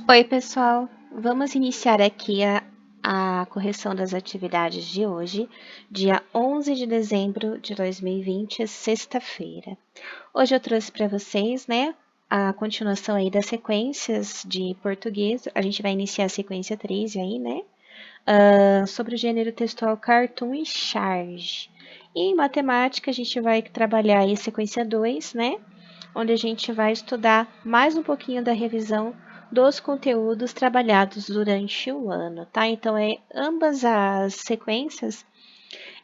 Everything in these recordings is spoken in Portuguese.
Oi, pessoal. Vamos iniciar aqui a correção das atividades de hoje, dia 11 de dezembro de 2020, sexta-feira. Hoje eu trouxe para vocês, né, a continuação aí das sequências de português. A gente vai iniciar a sequência 13 aí, né, sobre o gênero textual cartoon e charge. E em matemática a gente vai trabalhar aí a sequência 2, né, onde a gente vai estudar mais um pouquinho da revisão dos conteúdos trabalhados durante o ano, tá? Então, ambas as sequências,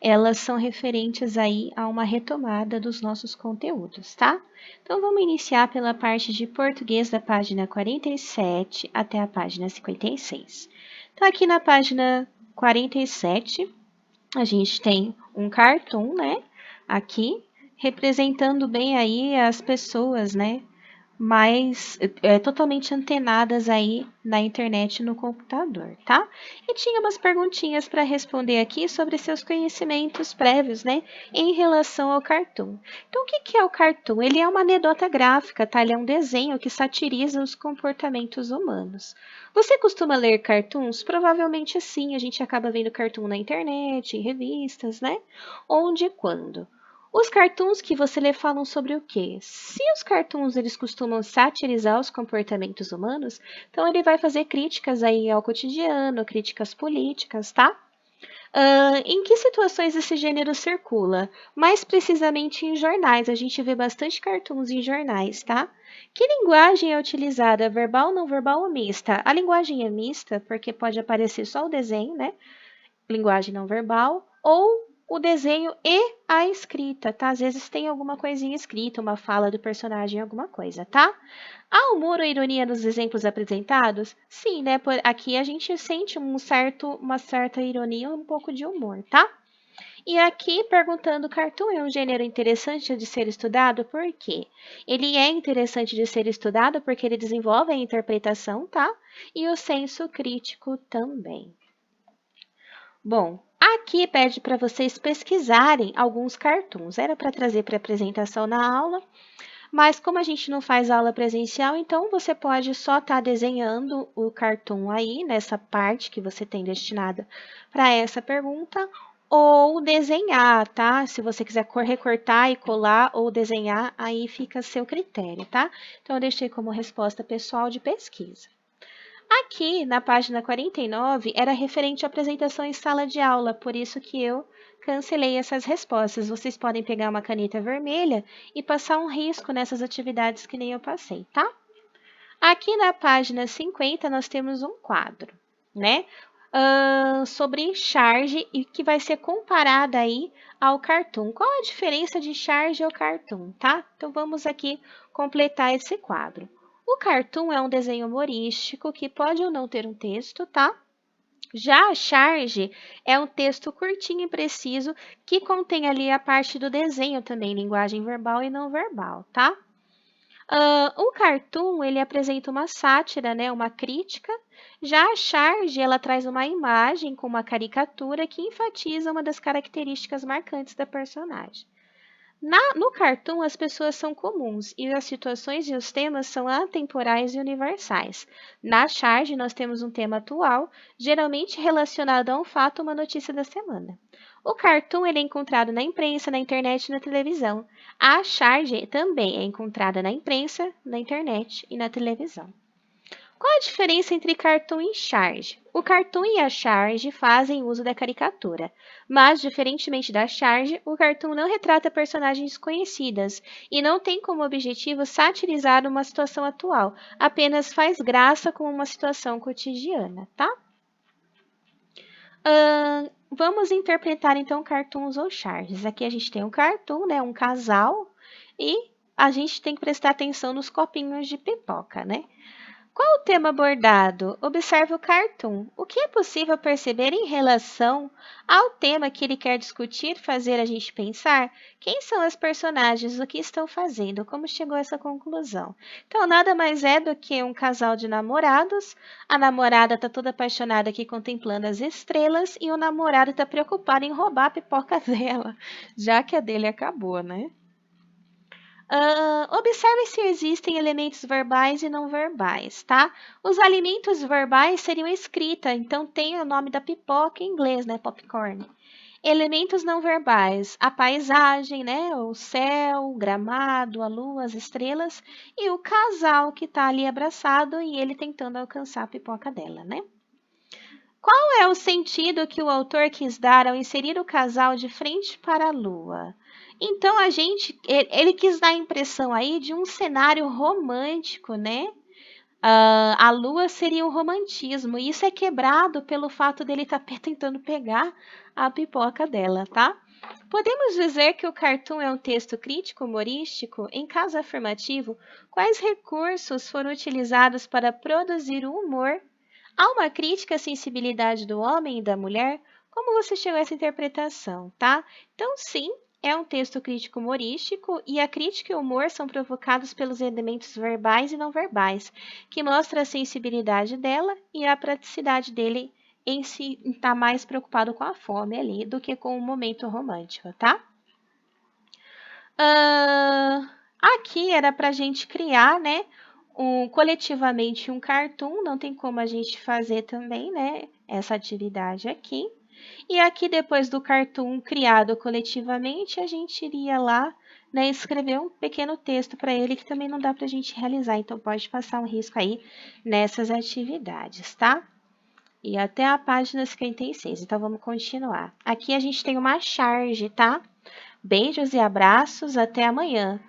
elas são referentes aí a uma retomada dos nossos conteúdos, tá? Então, vamos iniciar pela parte de português da página 47 até a página 56. Então, aqui na página 47, a gente tem um cartoon, né? Aqui, representando bem aí as pessoas, né? Mais totalmente antenadas aí na internet e no computador, tá? E tinha umas perguntinhas para responder aqui sobre seus conhecimentos prévios, né? Em relação ao cartoon. Então, o que que é o cartoon? Ele é uma anedota gráfica, tá? Ele é um desenho que satiriza os comportamentos humanos. Você costuma ler cartoons? Provavelmente sim, a gente acaba vendo cartoon na internet, em revistas, né? Onde e quando? Os cartoons que você lê falam sobre o quê? Se os cartoons eles costumam satirizar os comportamentos humanos, então ele vai fazer críticas aí ao cotidiano, críticas políticas, tá? Em que situações esse gênero circula? Mais precisamente em jornais. A gente vê bastante cartoons em jornais, tá? Que linguagem é utilizada? Verbal, não verbal ou mista? A linguagem é mista porque pode aparecer só o desenho, né? Linguagem não verbal, ou o desenho e a escrita, tá? Às vezes tem alguma coisinha escrita, uma fala do personagem, alguma coisa, tá? Há humor ou ironia nos exemplos apresentados? Sim, né? Aqui a gente sente uma certa ironia, um pouco de humor, tá? E aqui perguntando, cartoon é um gênero interessante de ser estudado? Por quê? Ele é interessante de ser estudado porque ele desenvolve a interpretação, tá? E o senso crítico também. Bom, aqui pede para vocês pesquisarem alguns cartoons. Era para trazer para apresentação na aula, mas como a gente não faz aula presencial, então você pode só estar desenhando o cartoon aí, nessa parte que você tem destinada para essa pergunta, ou desenhar, tá? Se você quiser recortar e colar ou desenhar, aí fica a seu critério, tá? Então, eu deixei como resposta pessoal de pesquisa. Aqui, na página 49, era referente à apresentação em sala de aula, por isso que eu cancelei essas respostas. Vocês podem pegar uma caneta vermelha e passar um risco nessas atividades que nem eu passei, tá? Aqui na página 50, nós temos um quadro, né? Sobre charge e que vai ser comparada aí ao cartoon. Qual a diferença de charge ao cartoon, tá? Então, vamos aqui completar esse quadro. O cartoon é um desenho humorístico que pode ou não ter um texto, tá? Já a charge é um texto curtinho e preciso que contém ali a parte do desenho também, linguagem verbal e não verbal, tá? O cartoon, ele apresenta uma sátira, né, uma crítica. Já a charge, ela traz uma imagem com uma caricatura que enfatiza uma das características marcantes da personagem. No cartoon, as pessoas são comuns e as situações e os temas são atemporais e universais. Na charge, nós temos um tema atual, geralmente relacionado a um fato ou uma notícia da semana. O cartoon ele é encontrado na imprensa, na internet e na televisão. A charge também é encontrada na imprensa, na internet e na televisão. Qual a diferença entre cartoon e charge? O cartoon e a charge fazem uso da caricatura, mas, diferentemente da charge, o cartoon não retrata personagens conhecidas e não tem como objetivo satirizar uma situação atual, apenas faz graça com uma situação cotidiana, tá? Vamos interpretar então cartoons ou charges. Aqui a gente tem um cartoon, né, um casal, e a gente tem que prestar atenção nos copinhos de pipoca, né? Qual o tema abordado? Observe o cartoon. O que é possível perceber em relação ao tema que ele quer discutir, fazer a gente pensar? Quem são as personagens? O que estão fazendo? Como chegou a essa conclusão? Então, nada mais é do que um casal de namorados. A namorada está toda apaixonada aqui contemplando as estrelas e o namorado está preocupado em roubar a pipoca dela, já que a dele acabou, né? Observe se existem elementos verbais e não verbais, tá? Os alimentos verbais seriam escrita, então tem o nome da pipoca em inglês, né? Popcorn. Elementos não verbais, a paisagem, né? O céu, o gramado, a lua, as estrelas e o casal que está ali abraçado e ele tentando alcançar a pipoca dela, né? Qual é o sentido que o autor quis dar ao inserir o casal de frente para a lua? Então ele quis dar a impressão aí de um cenário romântico, né? A lua seria o romantismo, e isso é quebrado pelo fato dele estar tentando pegar a pipoca dela, tá? Podemos dizer que o cartoon é um texto crítico humorístico? Em caso afirmativo, quais recursos foram utilizados para produzir o humor? Há uma crítica à sensibilidade do homem e da mulher? Como você chegou a essa interpretação, tá? Então, sim, é um texto crítico humorístico e a crítica e o humor são provocados pelos elementos verbais e não verbais, que mostra a sensibilidade dela e a praticidade dele em si estar mais preocupado com a fome ali do que com o momento romântico, tá? Aqui era para a gente criar, né, coletivamente um cartoon, não tem como a gente fazer também, né, essa atividade aqui. E aqui, depois do cartoon criado coletivamente, a gente iria lá, né, escrever um pequeno texto para ele, que também não dá para a gente realizar, então pode passar um risco aí nessas atividades, tá? E até a página 56, então vamos continuar. Aqui a gente tem uma charge, tá? Beijos e abraços, até amanhã.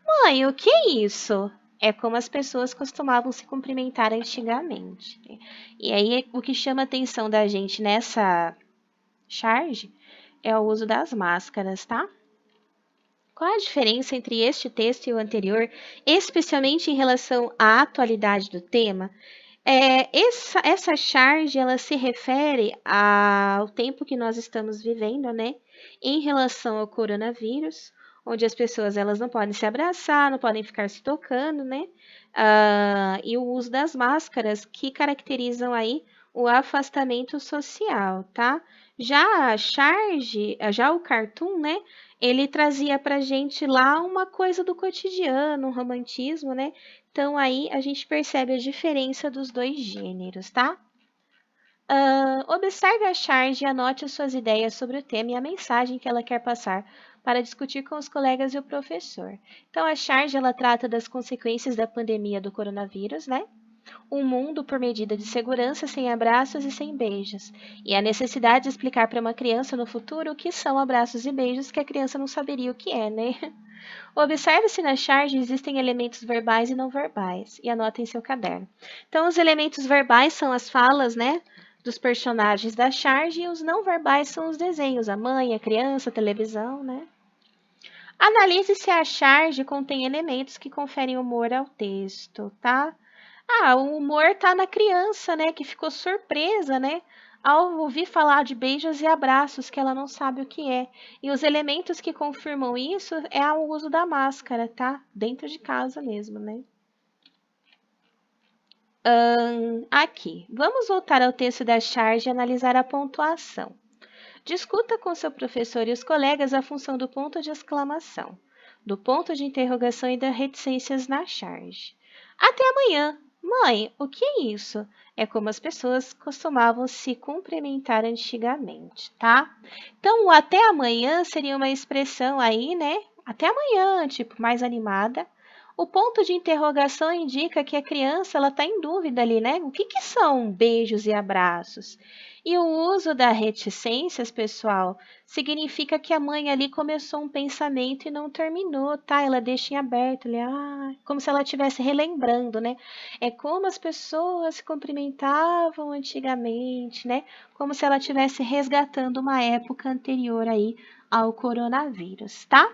Mãe, o que é isso? É como as pessoas costumavam se cumprimentar antigamente. E aí, o que chama a atenção da gente nessa charge é o uso das máscaras, tá? Qual a diferença entre este texto e o anterior, especialmente em relação à atualidade do tema? Essa charge, ela se refere ao tempo que nós estamos vivendo, né? Em relação ao coronavírus, onde as pessoas elas não podem se abraçar, não podem ficar se tocando, né? E o uso das máscaras que caracterizam aí o afastamento social, tá? Já a charge, já o cartoon, né? Ele trazia pra gente lá uma coisa do cotidiano, um romantismo, né? Então, aí a gente percebe a diferença dos dois gêneros, tá? Observe a charge e anote as suas ideias sobre o tema e a mensagem que ela quer passar para discutir com os colegas e o professor. Então, a charge ela trata das consequências da pandemia do coronavírus, né? Um mundo por medida de segurança sem abraços e sem beijos. E a necessidade de explicar para uma criança no futuro o que são abraços e beijos que a criança não saberia o que é, né? Observe se na charge existem elementos verbais e não verbais, e anote em seu caderno. Então, os elementos verbais são as falas, né, dos personagens da charge, e os não verbais são os desenhos, a mãe, a criança, a televisão, né? Analise se a charge contém elementos que conferem humor ao texto, tá? O humor tá na criança, né, que ficou surpresa, né, ao ouvir falar de beijos e abraços que ela não sabe o que é. E os elementos que confirmam isso é o uso da máscara, tá? Dentro de casa mesmo, né? Aqui, vamos voltar ao texto da charge e analisar a pontuação. Discuta com seu professor e os colegas a função do ponto de exclamação, do ponto de interrogação e das reticências na charge. Até amanhã! Mãe, o que é isso? É como as pessoas costumavam se cumprimentar antigamente, tá? Então, o até amanhã seria uma expressão aí, né? Até amanhã, tipo, mais animada. O ponto de interrogação indica que a criança ela está em dúvida ali, né? O que são beijos e abraços? E o uso da reticências, pessoal, significa que a mãe ali começou um pensamento e não terminou, tá? Ela deixa em aberto, ali, como se ela estivesse relembrando, né? É como as pessoas se cumprimentavam antigamente, né? Como se ela estivesse resgatando uma época anterior aí ao coronavírus, tá?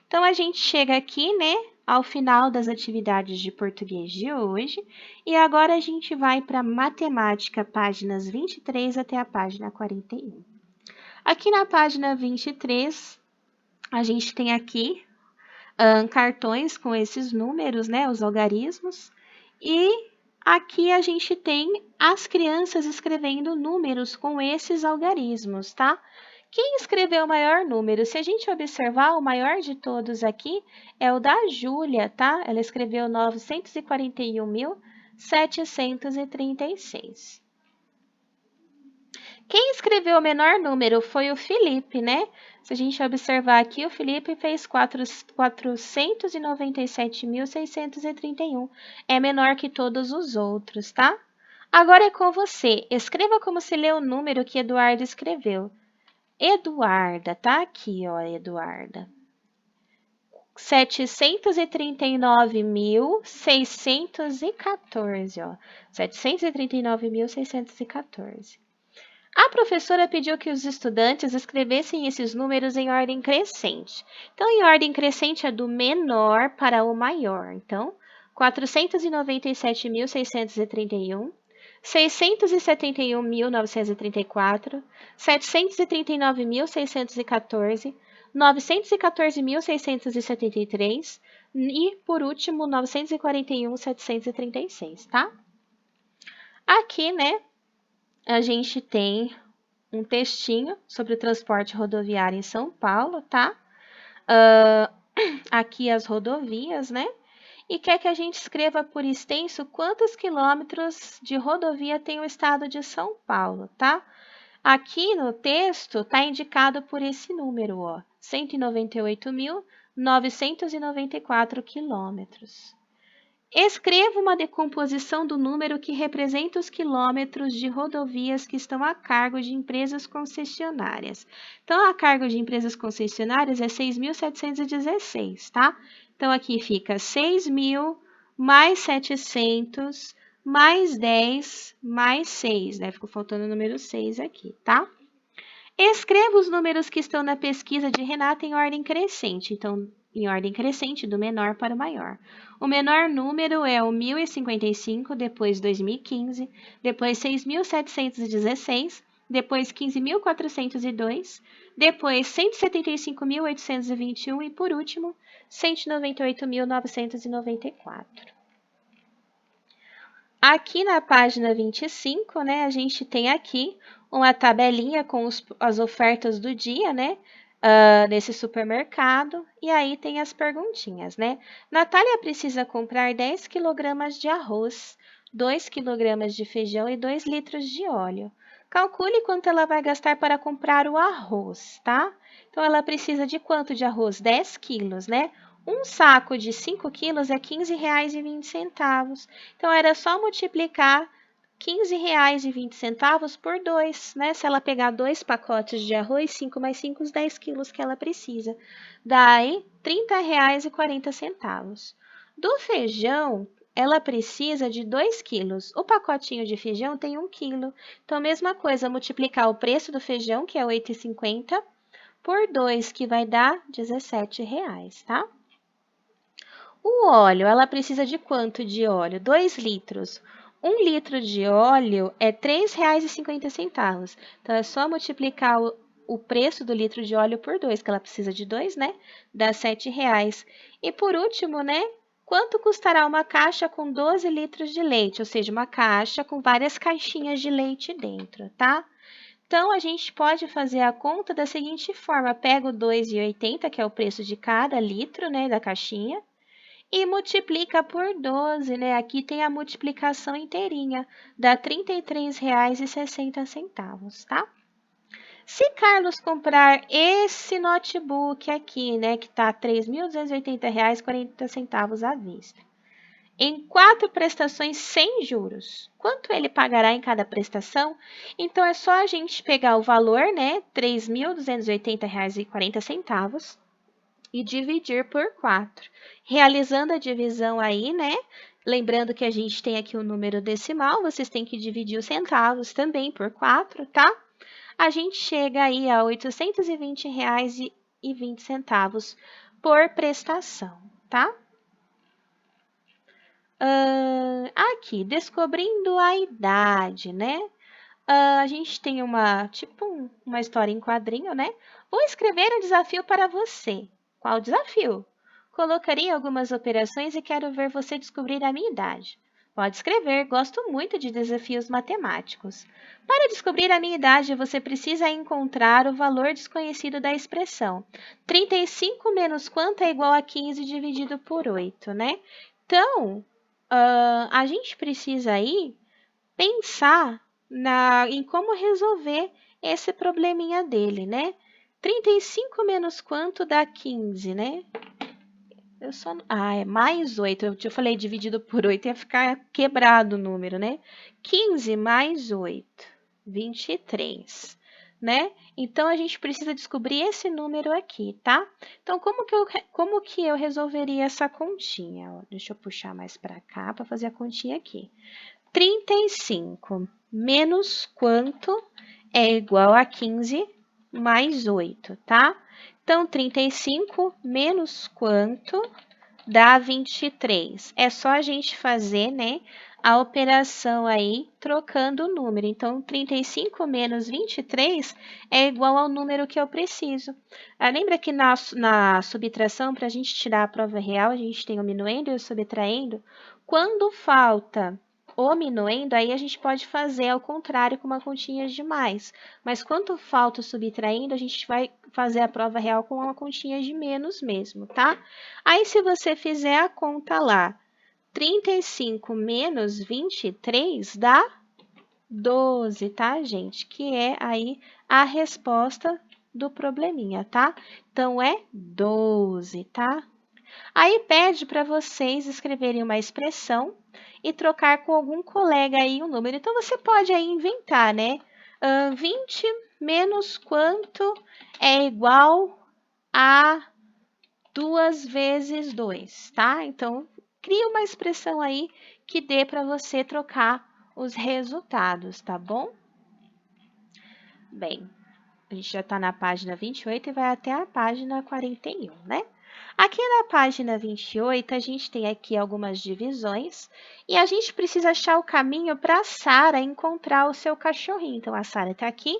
Então, a gente chega aqui, né, ao final das atividades de português de hoje, e agora a gente vai para matemática, páginas 23 até a página 41. Aqui na página 23, a gente tem aqui cartões com esses números, né, os algarismos, e aqui a gente tem as crianças escrevendo números com esses algarismos, tá? Quem escreveu o maior número? Se a gente observar, o maior de todos aqui é o da Júlia, tá? Ela escreveu 941.736. Quem escreveu o menor número foi o Felipe, né? Se a gente observar aqui, o Felipe fez 497.631. É menor que todos os outros, tá? Agora é com você. Escreva como se lê o número que Eduardo escreveu. Eduarda, tá aqui, ó, Eduarda. 739.614, ó. 739.614. A professora pediu que os estudantes escrevessem esses números em ordem crescente. Então, em ordem crescente é do menor para o maior. Então, 497.631, 671.934, 739.614, 914.673 e, por último, 941.736, tá? Aqui, né, a gente tem um textinho sobre o transporte rodoviário em São Paulo, tá? Aqui as rodovias, né? E quer que a gente escreva por extenso quantos quilômetros de rodovia tem o estado de São Paulo, tá? Aqui no texto está indicado por esse número, ó, 198.994 quilômetros. Escreva uma decomposição do número que representa os quilômetros de rodovias que estão a cargo de empresas concessionárias. Então, a cargo de empresas concessionárias é 6.716, tá? Então, aqui fica 6.000 mais 700 mais 10 mais 6, né? Ficou faltando o número 6 aqui, tá? Escreva os números que estão na pesquisa de Renata em ordem crescente. Então, em ordem crescente, do menor para o maior. O menor número é o 1.055, depois 2.015, depois 6.716, depois 15.402, depois 175.821 e, por último, 198.994. Aqui na página 25, né, a gente tem aqui uma tabelinha com as ofertas do dia, né, nesse supermercado, e aí tem as perguntinhas, né? Natália precisa comprar 10 kg de arroz, 2 kg de feijão e 2 litros de óleo. Calcule quanto ela vai gastar para comprar o arroz, tá? Então, ela precisa de quanto de arroz? 10 quilos, né? Um saco de 5 quilos é R$ 15,20. Então, era só multiplicar R$ 15,20 por 2, né? Se ela pegar 2 pacotes de arroz, 5 mais 5, os 10 quilos que ela precisa. Daí, R$ 30,40. Do feijão, ela precisa de 2 quilos. O pacotinho de feijão tem 1 quilo. Então, mesma coisa, multiplicar o preço do feijão, que é R$ 8,50, por 2, que vai dar R$ 17,00, tá? O óleo, ela precisa de quanto de óleo? 2 litros. 1 litro de óleo é R$ 3,50. Então, é só multiplicar o preço do litro de óleo por 2, que ela precisa de 2, né? Dá R$ 7,00. E, por último, né? Quanto custará uma caixa com 12 litros de leite? Ou seja, uma caixa com várias caixinhas de leite dentro, tá? Então, a gente pode fazer a conta da seguinte forma. Pega o R$ 2,80, que é o preço de cada litro, né, da caixinha, e multiplica por 12, né? Aqui tem a multiplicação inteirinha, dá R$ 33,60, tá? Se Carlos comprar esse notebook aqui, né, que tá R$ 3.280,40 à vista, em 4 prestações sem juros, quanto ele pagará em cada prestação? Então, é só a gente pegar o valor, né, R$ 3.280,40, e dividir por 4. Realizando a divisão aí, né? Lembrando que a gente tem aqui o número decimal, vocês têm que dividir os centavos também por 4, tá? A gente chega aí a R$ 820,20 por prestação, tá? Aqui, descobrindo a idade, né? A gente tem uma história em quadrinho, né? Vou escrever um desafio para você. Qual desafio? Colocarei algumas operações e quero ver você descobrir a minha idade. Pode escrever, gosto muito de desafios matemáticos. Para descobrir a minha idade, você precisa encontrar o valor desconhecido da expressão. 35 menos quanto é igual a 15 dividido por 8, né? Então, a gente precisa aí pensar em como resolver esse probleminha dele, né? 35 menos quanto dá 15, né? É mais 8. Eu te falei dividido por 8 ia ficar quebrado o número, né? 15 mais 8, 23, né? Então, a gente precisa descobrir esse número aqui, tá? Então, como que eu resolveria essa continha? Ó, deixa eu puxar mais para cá para fazer a continha aqui. 35 menos quanto é igual a 15 mais 8, tá? Então, 35 menos quanto dá 23. É só a gente fazer, né, a operação aí trocando o número. Então, 35 menos 23 é igual ao número que eu preciso. Lembra que na subtração, para a gente tirar a prova real, a gente tem o minuendo e o subtraindo? Quando falta o minuendo, aí a gente pode fazer ao contrário com uma continha de mais. Mas quando falta o subtraindo, a gente vai fazer a prova real com uma continha de menos mesmo, tá? Aí, se você fizer a conta lá, 35 menos 23 dá 12, tá, gente? Que é aí a resposta do probleminha, tá? Então, é 12, tá? Aí pede para vocês escreverem uma expressão e trocar com algum colega aí o número. Então, você pode aí inventar, né? 20 menos quanto é igual a 2 vezes 2, tá? Então, cria uma expressão aí que dê para você trocar os resultados, tá bom? Bem, a gente já está na página 28 e vai até a página 41, né? Aqui na página 28, a gente tem aqui algumas divisões e a gente precisa achar o caminho para a Sara encontrar o seu cachorrinho. Então, a Sara está aqui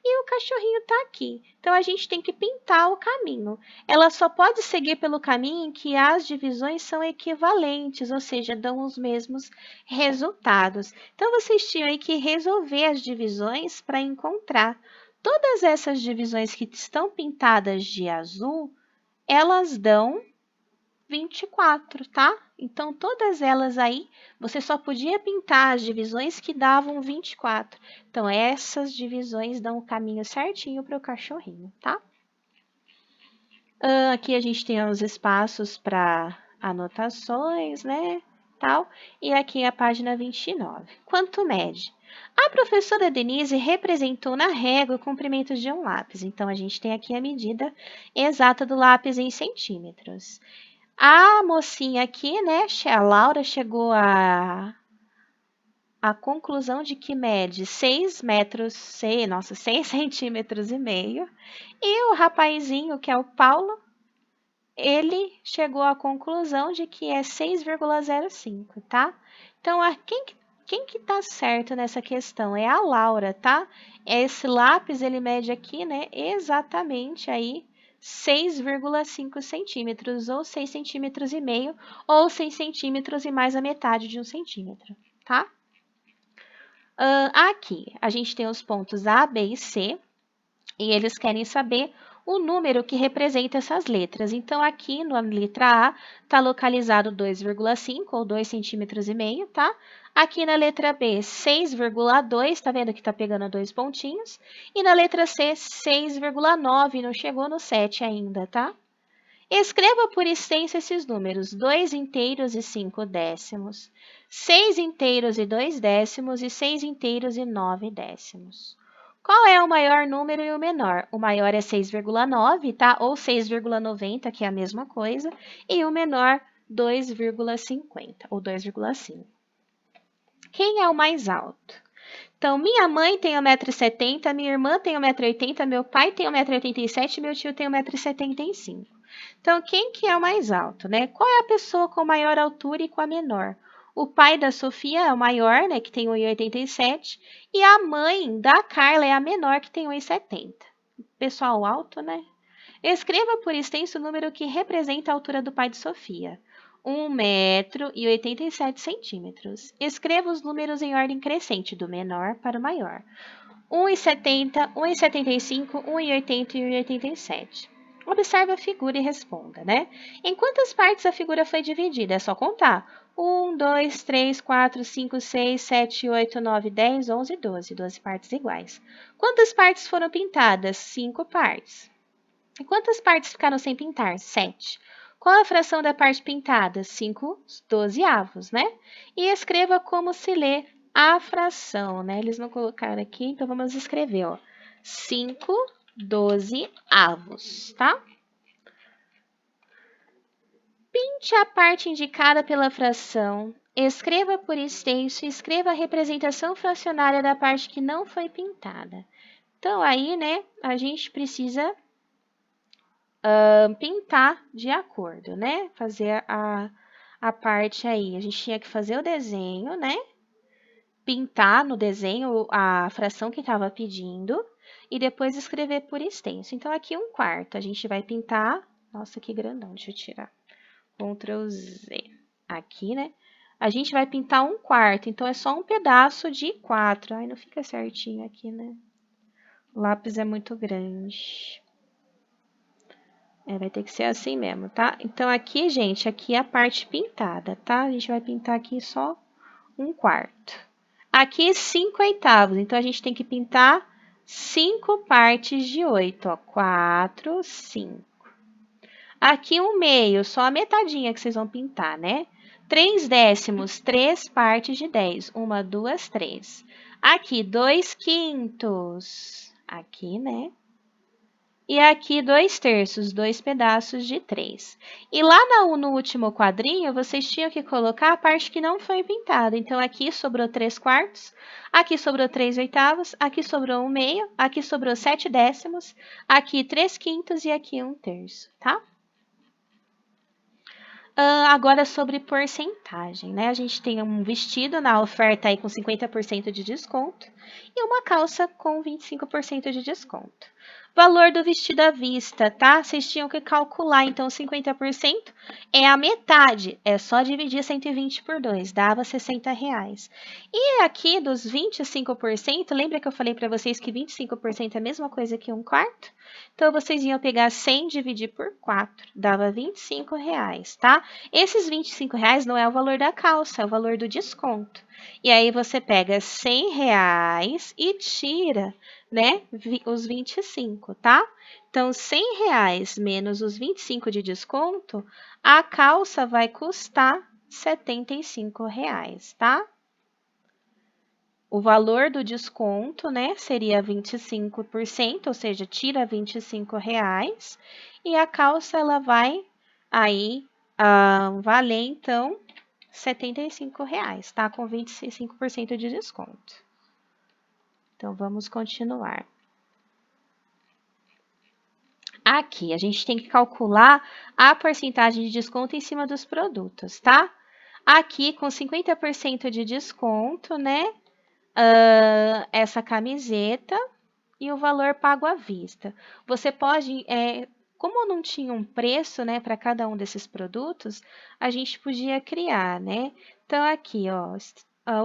e o cachorrinho está aqui. Então, a gente tem que pintar o caminho. Ela só pode seguir pelo caminho em que as divisões são equivalentes, ou seja, dão os mesmos resultados. Então, vocês tinham aí que resolver as divisões para encontrar. Todas essas divisões que estão pintadas de azul, elas dão 24, tá? Então, todas elas aí, você só podia pintar as divisões que davam 24. Então, essas divisões dão o caminho certinho para o cachorrinho, tá? Aqui a gente tem os espaços para anotações, né? Tal. E aqui a página 29. Quanto mede? A professora Denise representou na régua o comprimento de um lápis. Então, a gente tem aqui a medida exata do lápis em centímetros. A mocinha aqui, né, a Laura, chegou à conclusão de que mede 6 centímetros e meio. E o rapazinho, que é o Paulo, ele chegou à conclusão de que é 6,05, tá? Então, quem que tá certo nessa questão? É a Laura, tá? Esse lápis, ele mede aqui, né, exatamente aí 6,5 centímetros, ou 6 centímetros e meio, ou 6 centímetros e mais a metade de 1 centímetro, tá? Aqui, a gente tem os pontos A, B e C, e eles querem saber o número que representa essas letras. Então, aqui na letra A está localizado 2,5 ou 2,5 centímetros, tá? Aqui na letra B, 6,2, tá vendo que está pegando 2 pontinhos? E na letra C, 6,9, não chegou no 7 ainda, tá? Escreva por extenso esses números, 2 inteiros e 5 décimos, 6 inteiros e 2 décimos e 6 inteiros e 9 décimos. Qual é o maior número e o menor? O maior é 6,9, tá? Ou 6,90, que é a mesma coisa, e o menor 2,50 ou 2,5. Quem é o mais alto? Então, minha mãe tem 1,70 m, minha irmã tem 1,80 m, meu pai tem 1,87 m, meu tio tem 1,75 m. Então, quem que é o mais alto, né? Qual é a pessoa com maior altura e com a menor? O pai da Sofia é o maior, né, que tem 1,87 m, e a mãe da Carla é a menor, que tem 1,70 m. Pessoal alto, né? Escreva por extenso o número que representa a altura do pai de Sofia. 1,87 m. Escreva os números em ordem crescente, do menor para o maior. 1,70, 1,75, 1,80 e 1,87. Observe a figura e responda, né? Em quantas partes a figura foi dividida? É só contar. 1, 2, 3, 4, 5, 6, 7, 8, 9, 10, 11, 12. 12 partes iguais. Quantas partes foram pintadas? 5 partes. E quantas partes ficaram sem pintar? 7. Qual a fração da parte pintada? 5/12, né? E escreva como se lê a fração, né? Eles não colocaram aqui, então vamos escrever, ó. 5/12, tá? Pinte a parte indicada pela fração, escreva por extenso e escreva a representação fracionária da parte que não foi pintada. Então, aí, né, a gente precisa pintar de acordo, né? Fazer a parte aí. A gente tinha que fazer o desenho, né? Pintar no desenho a fração que estava pedindo e depois escrever por extenso. Então, aqui 1/4. A gente vai pintar. Nossa, que grandão. Deixa eu tirar. Ctrl Z. Aqui, né? A gente vai pintar 1/4. Então, é só um pedaço de 4. Ai, não fica certinho aqui, né? O lápis é muito grande. Vai ter que ser assim mesmo, tá? Então, aqui, gente, aqui é a parte pintada, tá? A gente vai pintar aqui só 1/4. Aqui, 5/8. Então, a gente tem que pintar 5 partes de 8, ó. 4, 5. Aqui, 1/2, só a metadinha que vocês vão pintar, né? 3/10, 3 partes de 10. 1, 2, 3. Aqui, 2/5. Aqui, né? E aqui 2/3, 2 pedaços de 3. E lá no último quadrinho, vocês tinham que colocar a parte que não foi pintada. Então, aqui sobrou 3/4, aqui sobrou 3/8, aqui sobrou 1/2, aqui sobrou 7/10, aqui 3/5 e aqui 1/3, tá? Agora sobre porcentagem, né? A gente tem um vestido na oferta aí com 50% de desconto e uma calça com 25% de desconto. Valor do vestido à vista, tá? Vocês tinham que calcular, então 50% é a metade, é só dividir 120 por 2, dava R$60. E aqui dos 25%, lembra que eu falei para vocês que 25% é a mesma coisa que 1/4? Então, vocês iam pegar 100 dividir por 4, dava R$25, tá? Esses R$25 não é o valor da calça, é o valor do desconto. E aí, você pega R$100 e tira, né, os 25, tá? Então, R$100 menos os 25 de desconto, a calça vai custar R$75, tá? O valor do desconto, né, seria 25%, ou seja, tira R$25, e a calça, ela vai aí valer, então, R$75, tá? Com 25% de desconto. Então, vamos continuar. Aqui, a gente tem que calcular a porcentagem de desconto em cima dos produtos, tá? Aqui, com 50% de desconto, né? Essa camiseta e o valor pago à vista. Você pode, como não tinha um preço, né, para cada um desses produtos, a gente podia criar, né? Então, aqui, ó,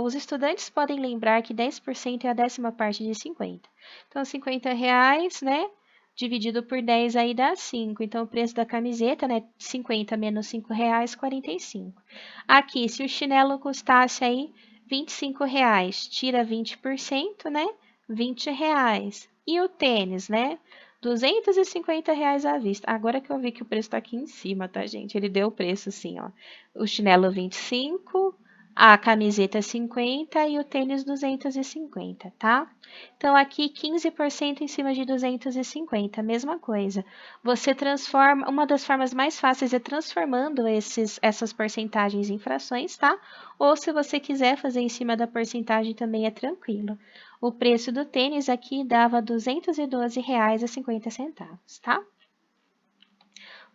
os estudantes podem lembrar que 10% é a 10ª parte de 50. Então, R$50, né, dividido por 10 aí dá 5. Então, o preço da camiseta, né, 50 menos R$5, 45. Aqui, se o chinelo custasse aí R$25, tira 20%, né? R$20. E o tênis, né? R$250 à vista. Agora que eu vi que o preço tá aqui em cima, tá, gente? Ele deu o preço assim, ó. O chinelo 25, a camiseta 50 e o tênis 250, tá? Então, aqui 15% em cima de 250, mesma coisa. Você transforma, uma das formas mais fáceis é transformando essas porcentagens em frações, tá? Ou se você quiser fazer em cima da porcentagem também é tranquilo. O preço do tênis aqui dava R$212,50, tá?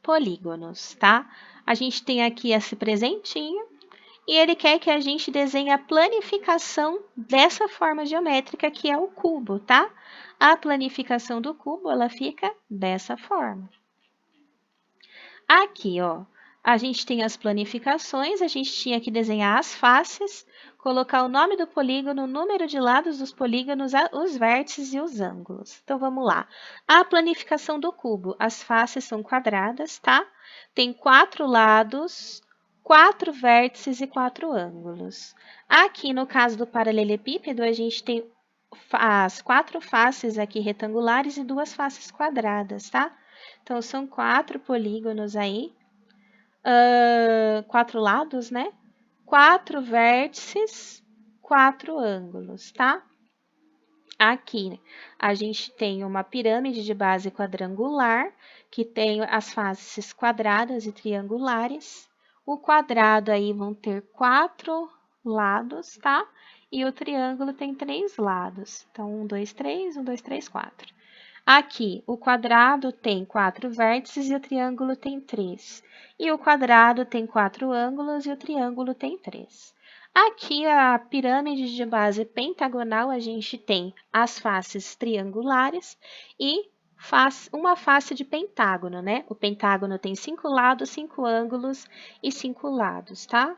Polígonos, tá? A gente tem aqui esse presentinho e ele quer que a gente desenhe a planificação dessa forma geométrica que é o cubo, tá? A planificação do cubo, ela fica dessa forma. Aqui, ó, A gente tem as planificações, a gente tinha que desenhar as faces, colocar o nome do polígono, o número de lados dos polígonos, os vértices e os ângulos. Então, vamos lá. A planificação do cubo. As faces são quadradas, tá? Tem 4 lados, 4 vértices e 4 ângulos. Aqui, no caso do paralelepípedo, a gente tem as 4 faces aqui retangulares e 2 faces quadradas, tá? Então, são 4 polígonos aí. 4 lados, né? 4 vértices, 4 ângulos, tá? Aqui a gente tem uma pirâmide de base quadrangular, que tem as faces quadradas e triangulares. O quadrado aí vão ter 4 lados, tá? E o triângulo tem 3 lados. Então, 1, 2, 3, 1, 2, 3, 4. Aqui, o quadrado tem 4 vértices e o triângulo tem 3. E o quadrado tem 4 ângulos e o triângulo tem 3. Aqui, a pirâmide de base pentagonal, a gente tem as faces triangulares e uma face de pentágono, né? O pentágono tem 5 lados, 5 ângulos e 5 lados, tá?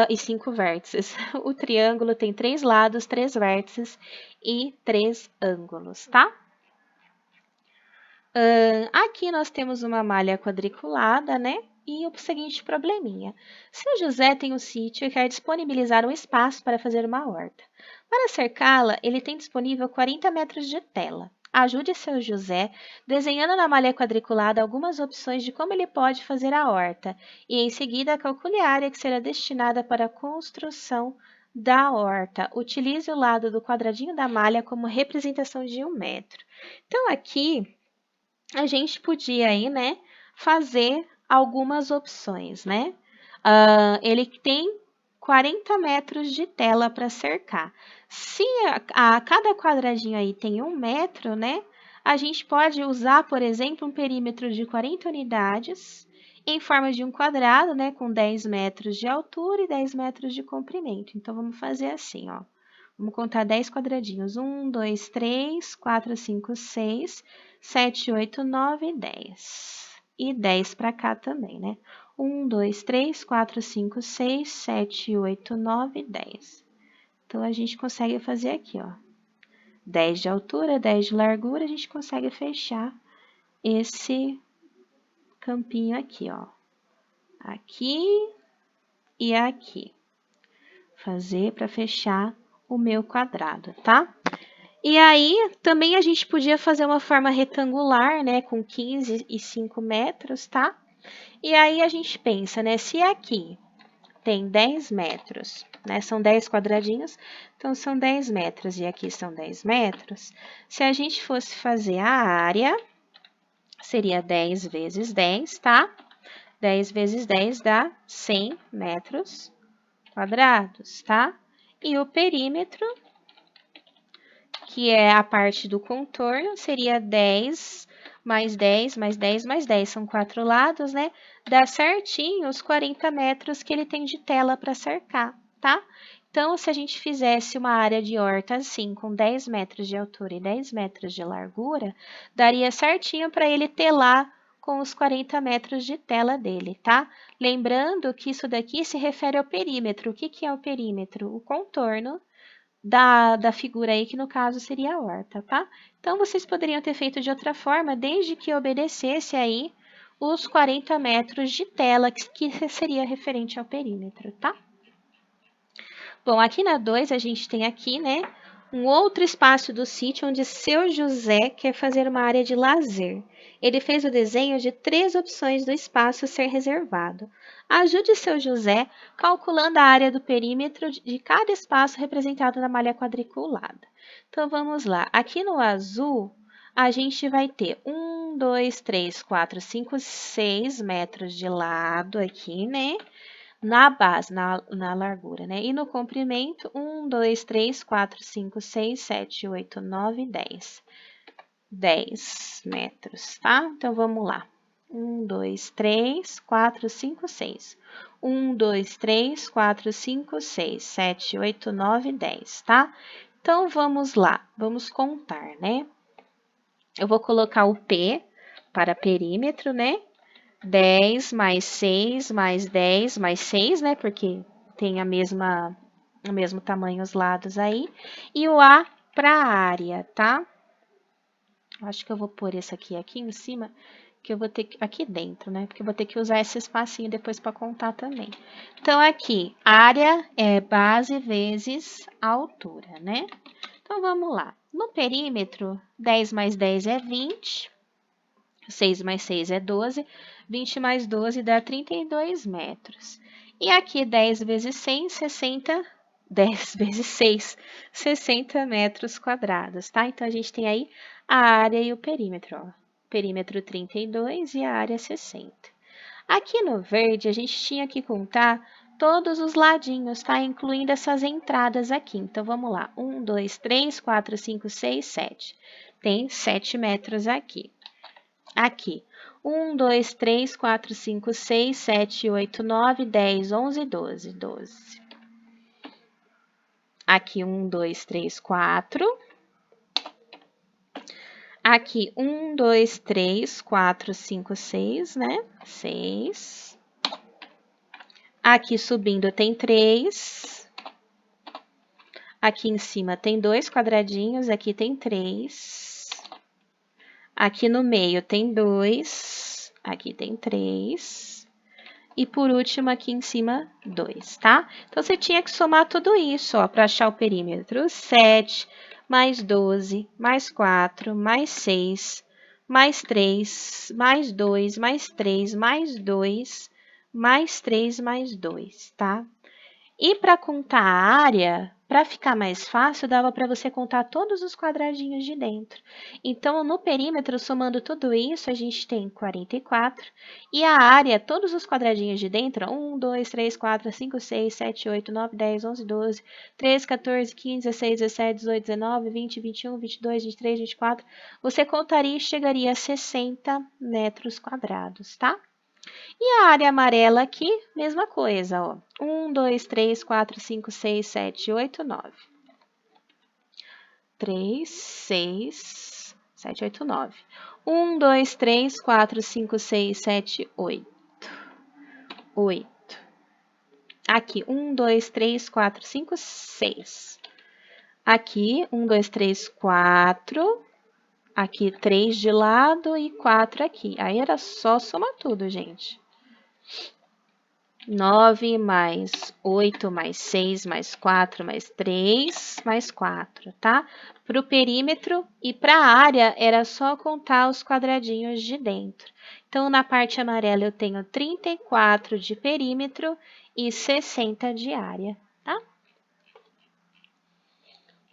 E 5 vértices. O triângulo tem 3 lados, 3 vértices e 3 ângulos, tá? Aqui nós temos uma malha quadriculada, né? E o seguinte probleminha. Seu José tem um sítio e quer disponibilizar um espaço para fazer uma horta. Para cercá-la, ele tem disponível 40 metros de tela. Ajude seu José desenhando na malha quadriculada algumas opções de como ele pode fazer a horta e, em seguida, calcule a área que será destinada para a construção da horta. Utilize o lado do quadradinho da malha como representação de 1 metro. Então, aqui a gente podia aí, né, fazer algumas opções, né? Ele tem 40 metros de tela para cercar. Se cada quadradinho aí tem 1 metro, né? A gente pode usar, por exemplo, um perímetro de 40 unidades em forma de um quadrado, né? Com 10 metros de altura e 10 metros de comprimento. Então, vamos fazer assim, ó. Vamos contar 10 quadradinhos. 1, 2, 3, 4, 5, 6, 7, 8, 9, 10. E 10 para cá também, né? 1, 2, 3, 4, 5, 6, 7, 8, 9, 10. Então, a gente consegue fazer aqui, ó. 10 de altura, 10 de largura, a gente consegue fechar esse campinho aqui, ó. Aqui e aqui. Fazer para fechar o meu quadrado, tá? E aí, também a gente podia fazer uma forma retangular, né, com 15 e 5 metros, tá? E aí a gente pensa, né, se aqui tem 10 metros, né, são 10 quadradinhos, então são 10 metros e aqui são 10 metros. Se a gente fosse fazer a área, seria 10 vezes 10, tá? 10 vezes 10 dá 100 metros quadrados, tá? E o perímetro, que é a parte do contorno, seria 10 mais 10 mais 10 mais 10. São 4 lados, né? Dá certinho os 40 metros que ele tem de tela para cercar, tá? Então, se a gente fizesse uma área de horta assim, com 10 metros de altura e 10 metros de largura, daria certinho para ele telar com os 40 metros de tela dele, tá? Lembrando que isso daqui se refere ao perímetro. O que que é o perímetro? O contorno da figura aí, que no caso seria a horta, tá? Então, vocês poderiam ter feito de outra forma, desde que obedecesse aí os 40 metros de tela, que seria referente ao perímetro, tá? Bom, aqui na 2, a gente tem aqui, né, um outro espaço do sítio onde seu José quer fazer uma área de lazer. Ele fez o desenho de 3 opções do espaço a ser reservado. Ajude seu José calculando a área do perímetro de cada espaço representado na malha quadriculada. Então, vamos lá. Aqui no azul, a gente vai ter 1, 2, 3, 4, 5, 6 metros de lado aqui, né? Na base, na largura, né? E no comprimento, 1, 2, 3, 4, 5, 6, 7, 8, 9, 10. 10 metros, tá? Então, vamos lá. 1, 2, 3, 4, 5, 6. 1, 2, 3, 4, 5, 6, 7, 8, 9, 10, tá? Então, vamos lá. Vamos contar, né? Eu vou colocar o P para perímetro, né? 10 mais 6 mais 10 mais 6, né? Porque tem o mesmo tamanho os lados aí. E o A para a área, tá? Acho que eu vou pôr esse aqui em cima, que eu vou ter que, aqui dentro, né? Porque eu vou ter que usar esse espacinho depois para contar também. Então, aqui, área é base vezes altura, né? Então, vamos lá. No perímetro, 10 mais 10 é 20, 6 mais 6 é 12, 20 mais 12 dá 32 metros. E aqui, 10 vezes 100, 60, 10 vezes 6, 60 metros quadrados, tá? Então, a gente tem aí a área e o perímetro, ó. Perímetro 32 e a área 60. Aqui no verde, a gente tinha que contar todos os ladinhos, tá? Incluindo essas entradas aqui. Então, vamos lá. 1, 2, 3, 4, 5, 6, 7. Tem 7 metros aqui. Aqui. 1, 2, 3, 4, 5, 6, 7, 8, 9, 10, 11, 12. 12. Aqui, 1, 2, 3, 4. Aqui, 1, 2, 3, 4, 5, 6, né? 6. Aqui subindo tem 3. Aqui em cima tem 2 quadradinhos, aqui tem 3. Aqui no meio tem 2. Aqui tem 3. E por último, aqui em cima, 2, tá? Então, você tinha que somar tudo isso, ó, para achar o perímetro. 7 mais 12, mais 4, mais 6, mais 3, mais 2, mais 3, mais 2, mais 3, mais 2, tá? E para contar a área, para ficar mais fácil, dava para você contar todos os quadradinhos de dentro. Então, no perímetro, somando tudo isso, a gente tem 44. E a área, todos os quadradinhos de dentro, 1, 2, 3, 4, 5, 6, 7, 8, 9, 10, 11, 12, 13, 14, 15, 16, 17, 18, 19, 20, 21, 22, 23, 24, você contaria e chegaria a 60 metros quadrados, tá? E a área amarela aqui, mesma coisa, ó. 1, 2, 3, 4, 5, 6, 7, 8, 9. 3, 6, 7, 8, 9. 1, 2, 3, 4, 5, 6, 7, 8. 8. Aqui, 1, 2, 3, 4, 5, 6. Aqui, 1, 2, 3, 4. Aqui, 3 de lado e 4 aqui. Aí era só somar tudo, gente. 9 mais 8 mais 6 mais 4 mais 3 mais 4, tá? Para o perímetro e para a área era só contar os quadradinhos de dentro. Então, na parte amarela eu tenho 34 de perímetro e 60 de área, tá?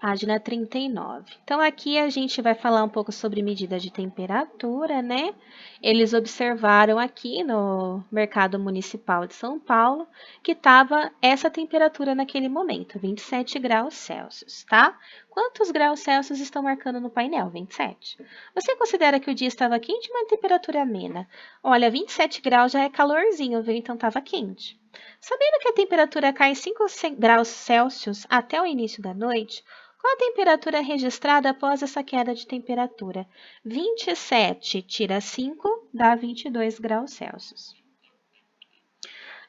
Página 39. Então, aqui a gente vai falar um pouco sobre medida de temperatura, né? Eles observaram aqui no Mercado Municipal de São Paulo que estava essa temperatura naquele momento, 27 graus Celsius, tá? Quantos graus Celsius estão marcando no painel? 27. Você considera que o dia estava quente ou uma temperatura amena? Olha, 27 graus já é calorzinho, viu? Então, estava quente. Sabendo que a temperatura cai 5 graus Celsius até o início da noite, qual a temperatura registrada após essa queda de temperatura? 27 tira 5, dá 22 graus Celsius.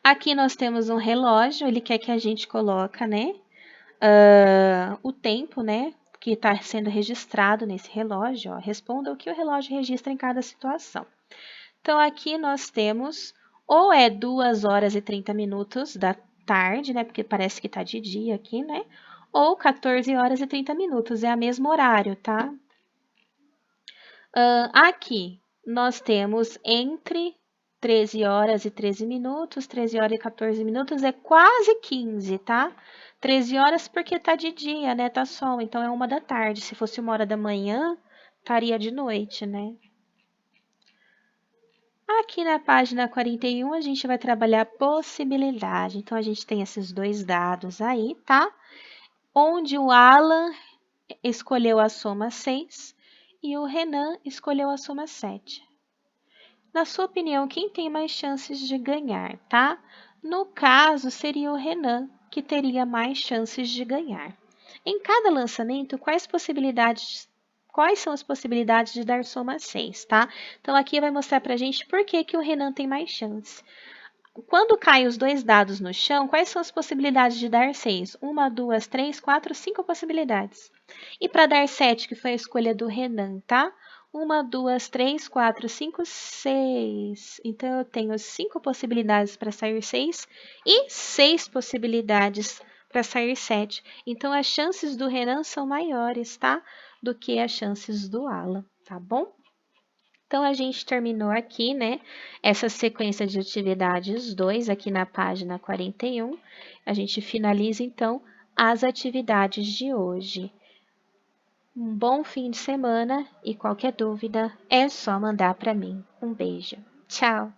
Aqui nós temos um relógio, ele quer que a gente coloque, né, o tempo, né, que está sendo registrado nesse relógio. Ó. Responda o que o relógio registra em cada situação. Então, aqui nós temos ou é 2 horas e 30 minutos da tarde, né, porque parece que está de dia aqui, né, ou 14 horas e 30 minutos, é o mesmo horário, tá? Aqui, nós temos entre 13 horas e 13 minutos, 13 horas e 14 minutos, é quase 15, tá? 13 horas porque tá de dia, né? Tá sol, então é 1 da tarde. Se fosse 1 hora da manhã, estaria de noite, né? Aqui na página 41, a gente vai trabalhar possibilidade. Então, a gente tem esses dois dados aí, tá? Onde o Alan escolheu a soma 6 e o Renan escolheu a soma 7. Na sua opinião, quem tem mais chances de ganhar, tá? No caso, seria o Renan, que teria mais chances de ganhar. Em cada lançamento, quais possibilidades quais são as possibilidades de dar soma 6, tá? Então, aqui vai mostrar pra gente por que que o Renan tem mais chance. Quando caem os dois dados no chão, quais são as possibilidades de dar 6? 1, 2, 3, 4, 5 possibilidades. E para dar 7, que foi a escolha do Renan, tá? 1, 2, 3, 4, 5, 6. Então, eu tenho 5 possibilidades para sair 6 e 6 possibilidades para sair 7. Então, as chances do Renan são maiores, tá? Do que as chances do Alan, tá bom? Então, a gente terminou aqui, né, essa sequência de atividades 2 aqui na página 41. A gente finaliza, então, as atividades de hoje. Um bom fim de semana e qualquer dúvida é só mandar para mim. Um beijo. Tchau!